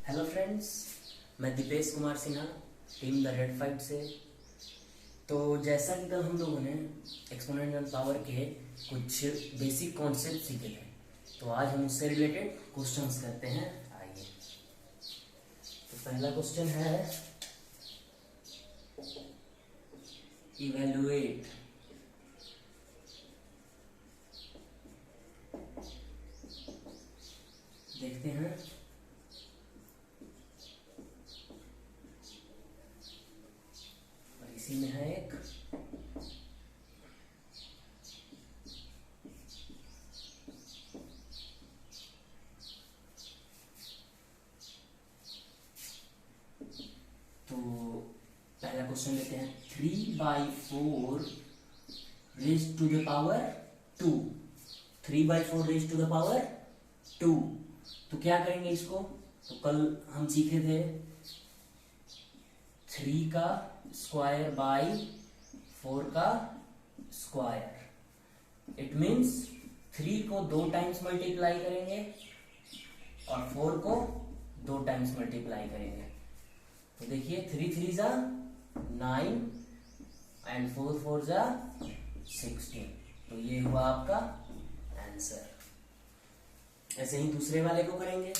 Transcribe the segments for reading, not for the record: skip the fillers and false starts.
Hello friends, मैं Deepesh Kumar Sinha, team the red fight से। तो जैसा कि कल हम लोगों ने एक्सपोनेंशियल पावर के कुछ बेसिक कॉन्सेप्ट सीखे थे, तो आज हम उससे रिलेटेड क्वेश्चंस करते हैं। आइए, तो पहला क्वेश्चन है इवेलुएट देखते हैं। और इसी में है एक तो पहला क्वेश्चन लेते हैं। 3/4 raise to the power 2। 3/4 raise to the power 2। तो क्या करेंगे इसको? तो कल हम सीखे थे 3 का स्क्वायर बाई 4 का स्क्वायर। इट मीन्स 3 को 2 टाइम्स मल्टीप्लाई करेंगे और 4 को 2 टाइम्स मल्टीप्लाई करेंगे। तो देखिए 3 3 जा 9 एंड 4 4 जा 16। तो ये हुआ आपका आंसर। ऐसे ही दूसरे वाले को करेंगे।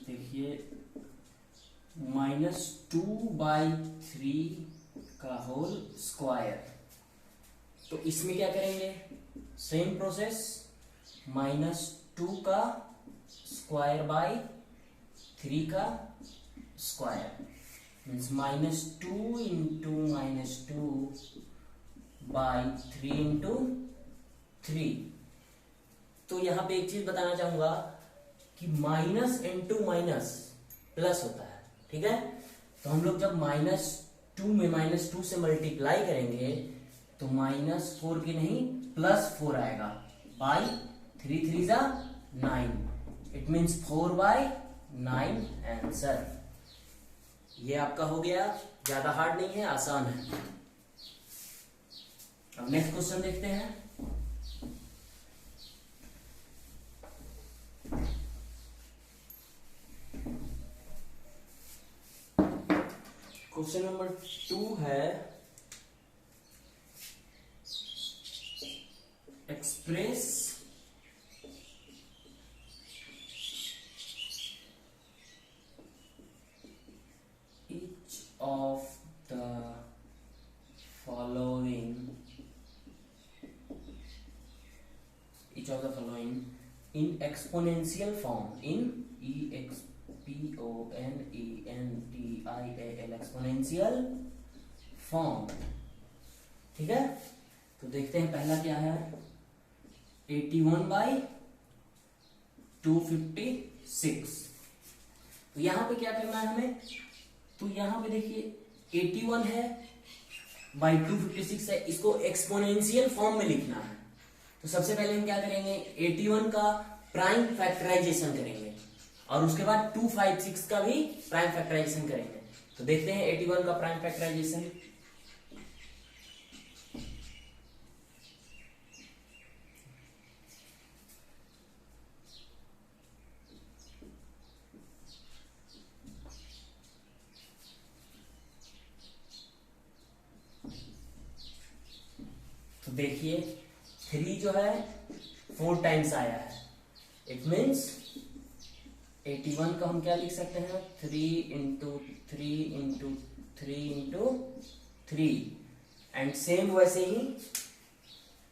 देखिए -2/3 का होल स्क्वायर। तो इसमें क्या करेंगे? सेम प्रोसेस, -2 का स्क्वायर बाई 3 का square means -2 into -2 by 3 into 3। तो यहां पे एक चीज बताना चाहूंगा कि माइनस इंटू माइनस प्लस होता है, ठीक है? तो हम लोग जब -2 में -2 से मल्टीप्लाई करेंगे तो -4 की नहीं +4 आएगा बाई 3 3 जा 9। It means 4/9 answer. ये आपका हो गया। ज्यादा हार्ड नहीं है, आसान है। अब नेक्स्ट क्वेश्चन देखते हैं। क्वेश्चन नंबर 2 है express each of the following in exponential form in exponential exponential form। ठीक है, तो देखते हैं पहला क्या है। 81/256। तो यहां पे क्या करना है हमें? तो यहां पे देखिए 81 है बाई 256 है, इसको एक्सपोनेंशियल फॉर्म में लिखना है। तो सबसे पहले हम क्या करेंगे? 81 का प्राइम फैक्टराइजेशन करेंगे और उसके बाद 256 का भी प्राइम फैक्टराइजेशन करेंगे। तो देखते हैं 81 का प्राइम फैक्टराइजेशन। तो देखिए 3 जो है 4 टाइम्स आया है। इट मीन्स 81 का हम क्या लिख सकते हैं? 3 into 3 into 3 into 3। And same वैसे ही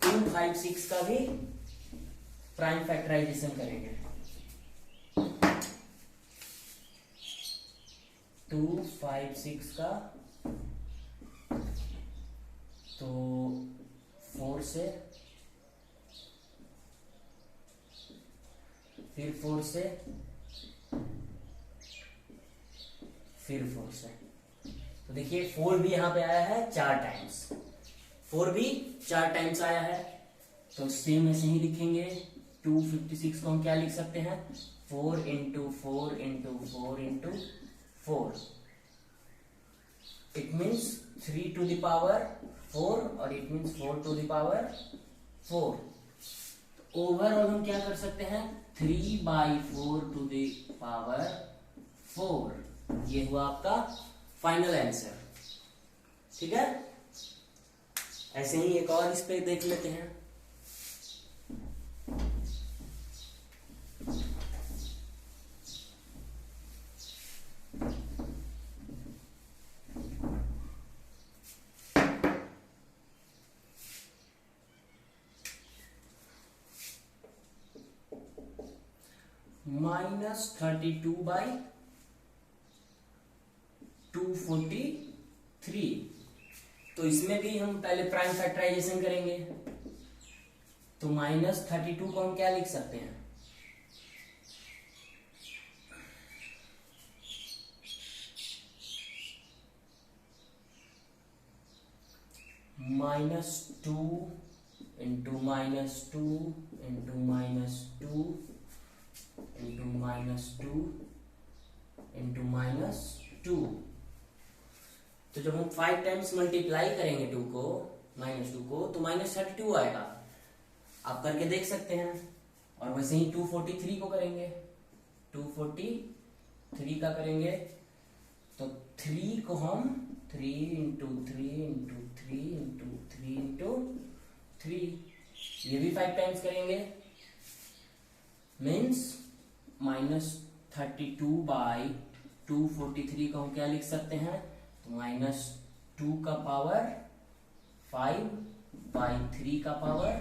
256 का भी प्राइम फैक्टराइजेशन करेंगे। 256 का तो 4 से, फिर 4 से, फिर 4 से। तो देखिए 4 भी यहां पे आया है 4 टाइम्स। 4 भी 4 टाइम्स आया है। तो सेम ऐसे ही लिखेंगे। 256 को हम क्या लिख सकते हैं? 4 into 4 into 4 into 4. It means 3 to the power 4 और it means 4 to the power 4. Overall हम क्या कर सकते हैं, 3/4 to the power 4. ये हुआ आपका फाइनल आंसर. ठीक है, ऐसे ही एक और इस पे देख लेते हैं. -32/243. तो इसमें भी हम पहले प्राइम फैक्टराइजेशन करेंगे. तो -32 को हम क्या लिख सकते हैं, -2 इंटू -2 इंटू -2 इंटू -2 इंटू -2. तो जब हम 5 टाइम्स मल्टीप्लाई करेंगे 2 को -2 को तो -32 आएगा. आप करके देख सकते हैं. और वैसे ही 243 को करेंगे, 243 का करेंगे तो 3 को हम 3 इंटू 3 इंटू 3 इंटू 3 इंटू 3, ये भी 5 टाइम्स करेंगे. मीन्स -32/243 को हम क्या लिख सकते हैं, तो -2 का पावर 5/3 का पावर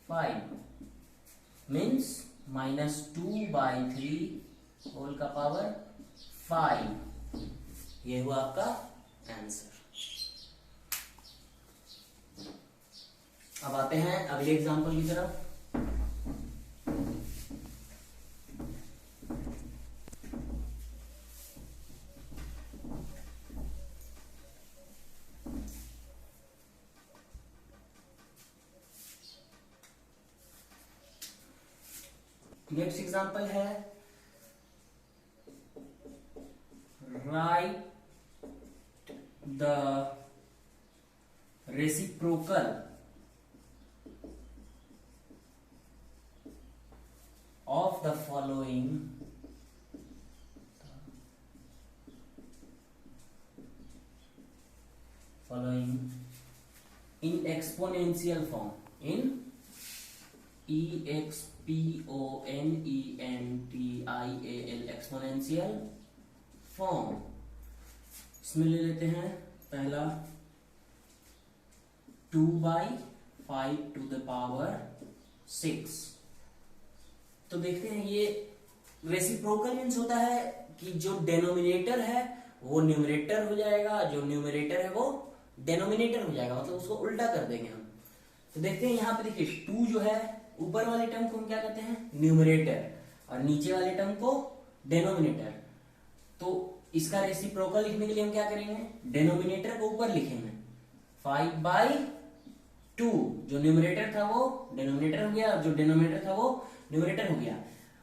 5 मीन्स -2/3 होल का पावर 5. ये हुआ आपका आंसर. अब आते हैं अगले एग्जांपल की तरफ. नेक्स्ट एग्जांपल है, right the reciprocal of the following in exponential form, in exponential exponential form. इसमें ले लेते हैं पहला 2/5 to the power 6. तो देखते हैं, ये रेसिप्रोकल मीन्स होता है कि जो डेनोमिनेटर है वो न्यूमरेटर हो जाएगा, जो न्यूमरेटर है वो डेनोमिनेटर हो जाएगा, मतलब उसको उल्टा कर देंगे हम. तो देखते हैं यहाँ पे देखिए 2 जो है ऊपर वाले टर्म को हम क्या कहते हैं, न्यूमरेटर, और नीचे वाले टर्म को डेनोमिनेटर. तो इसका रेसिप्रोकल लिखने के लिए हम क्या करेंगे, डेनोमिनेटर को ऊपर लिखेंगे. 5/2 जो न्यूमरेटर था वो डेनोमिनेटर हो गया, और जो डेनोमिनेटर था वो न्यूमरेटर हो गया,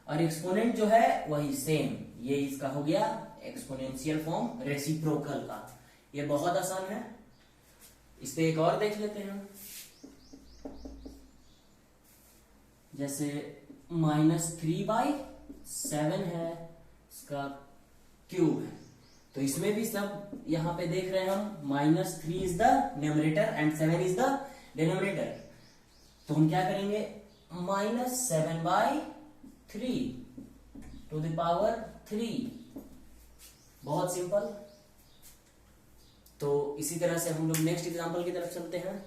और एक्सपोनेंट जो है वही सेम. ये इसका हो गया एक्सपोनेंशियल फॉर्म रेसिप्रोकल का. ये बहुत आसान है. इस पे एक और देख लेते हैं. जैसे -3/7 है, इसका क्यूब है. तो इसमें भी सब यहां पे देख रहे हैं हम, -3 is the numerator and 7 is the denominator. तो हम क्या करेंगे, -7/3 टू द पावर 3. बहुत सिंपल. तो इसी तरह से हम लोग नेक्स्ट एग्जांपल की तरफ चलते हैं.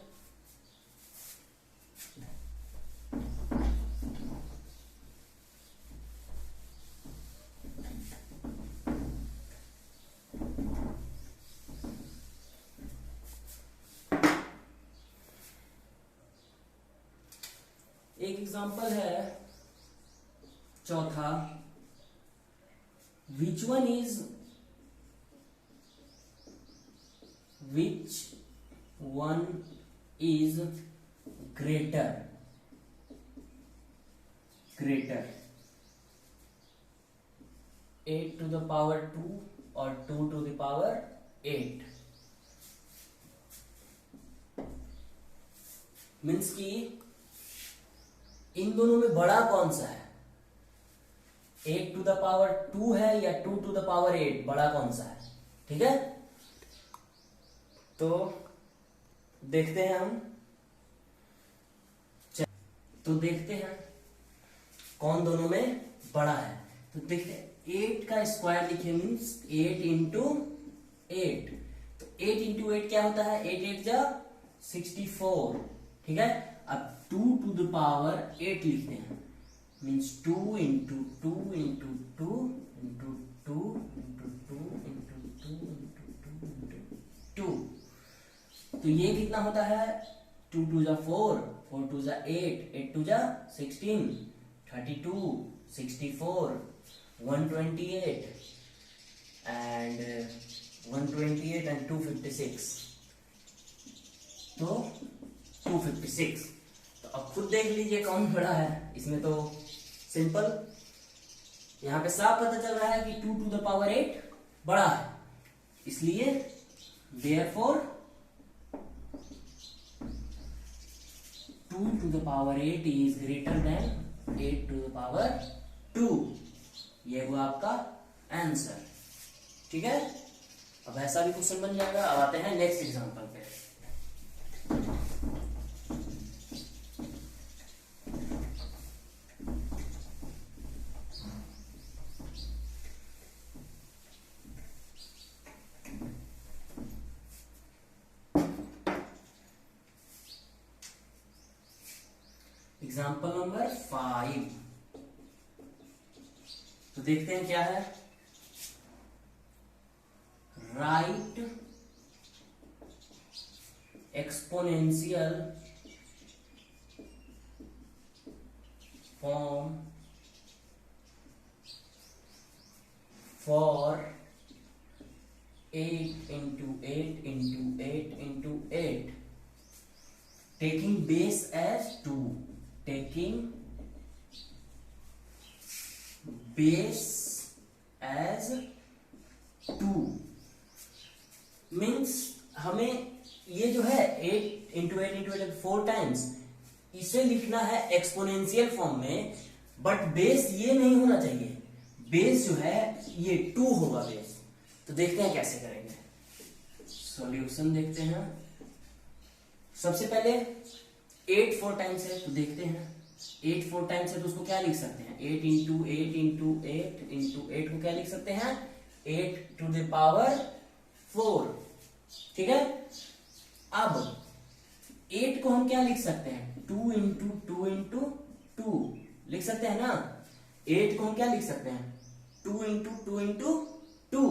एक एग्जांपल है चौथा, which one is greater 8 to the power 2 और 2 टू द पावर 8 मीन्स कि इन दोनों में बड़ा कौन सा है, 8 टू द पावर 2 है या 2 टू द पावर 8, बड़ा कौन सा है। ठीक है, तो देखते हैं हम, तो देखते हैं कौन दोनों में बड़ा है। तो देखते हैं 8 का स्क्वायर लिखे मीन्स 8 इंटू 8, तो 8 इंटू 8 क्या होता है, 8 8 जा 64। ठीक है, अब 2 टू द पावर 8 लिखते हैं means 2 into 2 into 2 into 2 into 2 into 2 into 2 into 2। तो ये कितना होता है, 2 टू जा 4, 4 टू जा 8, 8 टू जा 16, 32, 64, 128 एंड 128 एंड 256, तो 256। तो अब खुद देख लीजिए कौन बड़ा है। इसमें तो सिंपल, यहां पे साफ पता चल रहा है कि 2 टू द पावर 8 बड़ा है, इसलिए therefore 2 to the power 8 is greater than 8 to the power 2। ये हुआ आपका आंसर। ठीक है, अब ऐसा भी क्वेश्चन बन जाएगा। अब आते हैं नेक्स्ट एग्जांपल पे। एग्जाम्पल नंबर 5, तो देखते हैं क्या है। Right exponential form for 8 into 8 into 8 into 8 taking base as 2, taking base as 2 means हमें ये जो है 8 इंटू 8 इंटू 8 4 टाइम्स, इसे लिखना है एक्सपोनेंशियल फॉर्म में, बट बेस ये नहीं होना चाहिए, बेस जो है ये 2 होगा बेस। तो देखते हैं कैसे करेंगे, सॉल्यूशन देखते हैं। सबसे पहले 8 4 टाइम्स है, तो देखते हैं 8 4 टाइम्स है तो उसको क्या लिख सकते हैं, 8 इंटू 8 इंटू 8 इंटू 8 को क्या लिख सकते हैं, 8 टू द पावर 4। ठीक है, अब 8 को हम क्या लिख सकते हैं, 2 इंटू 2 इंटू 2 लिख सकते हैं ना। 8 को हम क्या लिख सकते हैं, 2 इंटू 2 इंटू 2,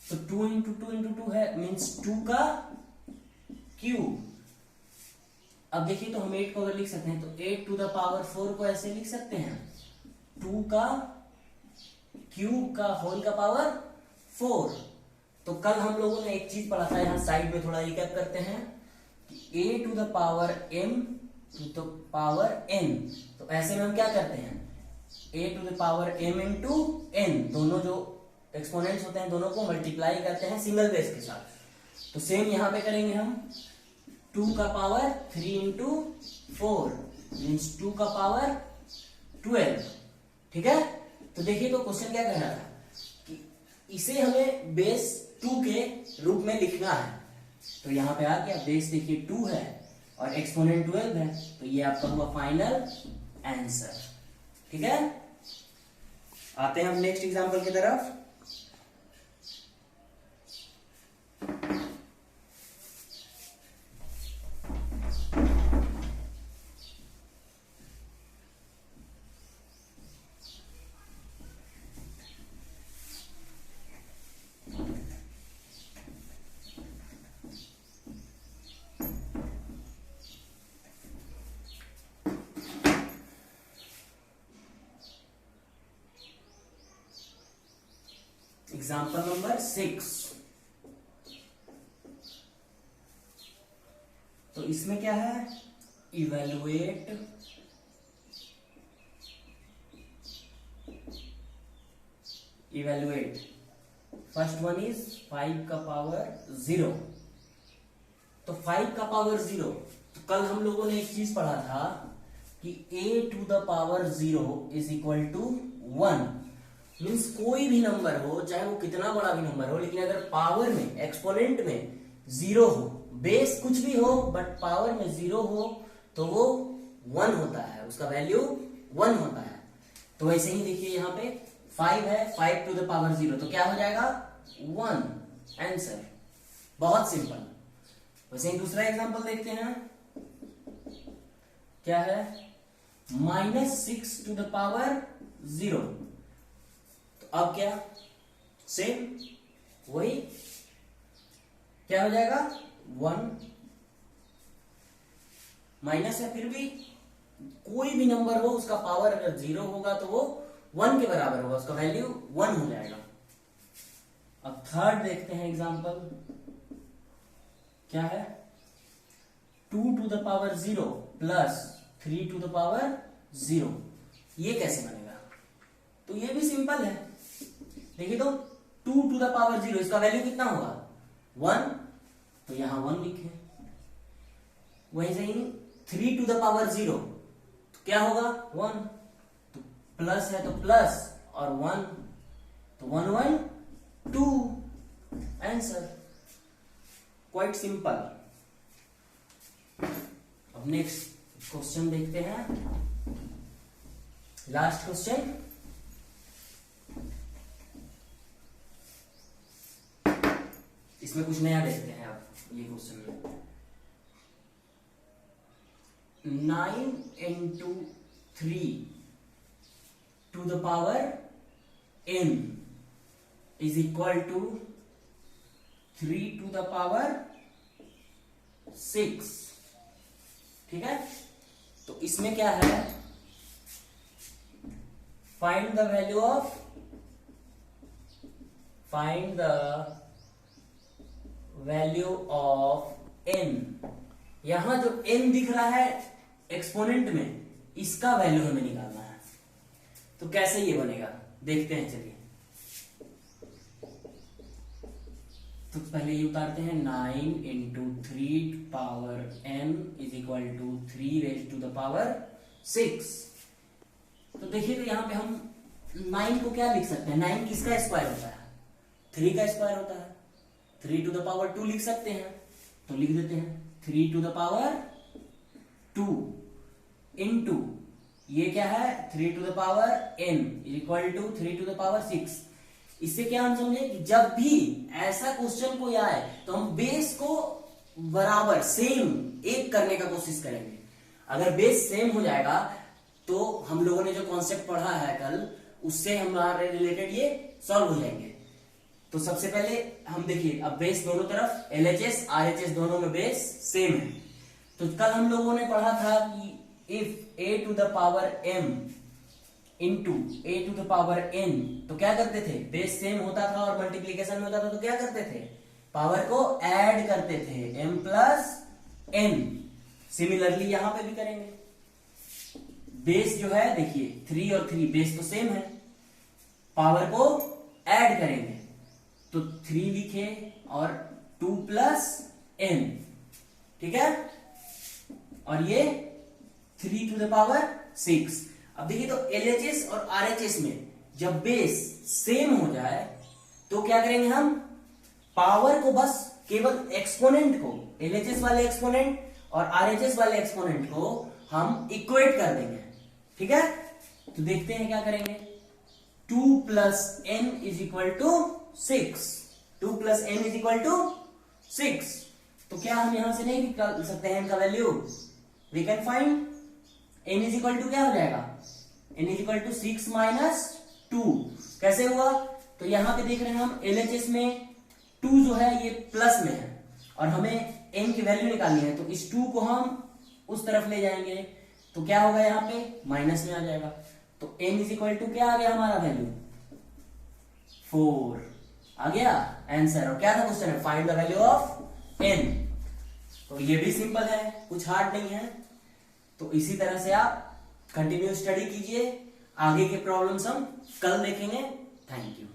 तो 2 इंटू 2 इंटू 2 है मीन्स 2 का क्यूब। अब देखिए तो हम 8 को अगर लिख सकते हैं तो 8 टू द पावर 4 को ऐसे लिख सकते हैं, 2 का क्यूब का होल का पावर 4। तो कल हम लोगों ने एक चीज पढ़ा था, यहां साइड में थोड़ा रिकैप करते हैं कि a to the power m to the power n। तो ऐसे में हम क्या करते हैं, a to the power m into n, दोनों जो एक्सपोनेंट्स होते हैं दोनों को मल्टीप्लाई करते हैं सिंगल बेस के साथ। तो सेम यहां पे करेंगे हम, 2 का पावर 3 इंटू 4 मीन्स 2 का पावर 12। ठीक है, तो देखिए तो क्वेश्चन क्या कह रहा था कि इसे हमें बेस 2 के रूप में लिखना है। तो यहां पे आ गया, बेस देखिए 2 है और एक्सपोनेंट 12 है, तो ये आपका हुआ फाइनल आंसर। ठीक है, आते हैं हम नेक्स्ट एग्जांपल की तरफ। एग्जाम्पल नंबर 6, तो इसमें क्या है, इवेलुएट फर्स्ट वन इज 5 का पावर 0। तो 5 का पावर 0, तो कल हम लोगों ने एक चीज पढ़ा था कि a to the power 0 is equal to 1। Means कोई भी नंबर हो, चाहे वो कितना बड़ा भी नंबर हो, लेकिन अगर पावर में, एक्सपोनेंट में 0 हो, बेस कुछ भी हो बट पावर में 0 हो, तो वो 1 होता है, उसका वैल्यू 1 होता है। तो वैसे ही देखिए यहाँ पे 5 है, 5 टू द पावर 0, तो क्या हो जाएगा 1। आंसर बहुत सिंपल। वैसे ही दूसरा एग्जांपल देखते हैं, क्या है -6 टू द पावर 0। तो अब क्या, सेम वही, क्या हो जाएगा 1। माइनस है, फिर भी कोई भी नंबर हो उसका पावर अगर 0 होगा तो वो 1 के बराबर होगा, उसका वैल्यू 1 हो जाएगा। अब थर्ड देखते हैं एग्जांपल, क्या है 2 to the power 0 plus 3 to the power 0। ये कैसे बनेगा? तो ये भी सिंपल है। देखिए तो 2 टू द पावर 0, इसका वैल्यू कितना होगा 1, तो यहां 1 लिखे। वहीं से ही 3 टू द पावर 0, तो क्या होगा 1, तो प्लस है तो प्लस और 1, तो 1 1 2। Answer quite simple. अब नेक्स्ट क्वेश्चन देखते हैं, लास्ट क्वेश्चन। इसमें कुछ नया देखते हैं आप ये क्वेश्चन में। 9 into 3 to the power n is equal to 3 to the power 6। ठीक है, तो इसमें क्या है, find the value of, find the value of n। यहां जो n दिख रहा है एक्सपोनेंट में, इसका वैल्यू हमें निकालना है। तो कैसे ये बनेगा देखते हैं, चलिए। तो पहले ये उतारते हैं, 9 into 3 power n is equal to 3 raise to the power 6। तो देखिए तो यहां पे हम 9 को क्या लिख सकते हैं, 9 किसका स्क्वायर होता है, 3 का स्क्वायर होता है। 3 टू द पावर 2 लिख सकते हैं, तो लिख देते हैं 3 टू द पावर 2 इंटू ये क्या है 3 to the power n equal to 3 to the power 6। इससे क्या हम समझे कि जब भी ऐसा क्वेश्चन कोई आए तो हम बेस को बराबर सेम एक करने का कोशिश करेंगे। अगर बेस सेम हो जाएगा तो हम लोगों ने जो कॉन्सेप्ट पढ़ा है कल, उससे हमारे रिलेटेड ये सॉल्व हो जाएंगे। तो सबसे पहले हम देखिए, अब बेस दोनों तरफ LHS RHS दोनों में बेस सेम है। तो कल हम लोगों ने पढ़ा था कि if a to the power m into a to the power n, तो क्या करते थे, बेस सेम होता था और मल्टीप्लीकेशन में होता था, तो क्या करते थे, पावर को ऐड करते थे, m प्लस n। सिमिलरली यहां पे भी करेंगे। बेस जो है देखिए 3 और 3 बेस तो सेम है, पावर को ऐड करेंगे तो 3 लिखे और 2 प्लस n। ठीक है, और ये 3 टू द पावर 6। अब देखिए तो LHS और RHS में जब बेस सेम हो जाए तो क्या करेंगे, हम पावर को बस केवल एक्सपोनेंट को, LHS वाले एक्सपोनेंट और RHS वाले एक्सपोनेंट को हम इक्वेट कर देंगे। ठीक है, तो देखते हैं क्या करेंगे। 2 plus n is equal to 6। 2 plus n is equal to 6। तो क्या हम यहां से नहीं निकाल सकते हैं इनका value? We can find n is equal to क्या हो जाएगा, n is equal to 6 minus 2। कैसे हुआ, तो यहां पे देख रहे हैं हम LHS में 2 जो है ये प्लस में है और हमें n की वैल्यू निकालनी है, तो इस 2 को हम उस तरफ ले जाएंगे तो क्या होगा, यहाँ पे माइनस में आ जाएगा। तो n इज इक्वल टू क्या आ गया हमारा वैल्यू 4 आ गया आंसर। और क्या था क्वेश्चन है, find the value of n। तो ये भी सिंपल है, कुछ हार्ड नहीं है। तो इसी तरह से आप कंटिन्यू स्टडी कीजिए, आगे के प्रॉब्लम्स हम कल देखेंगे। Thank you.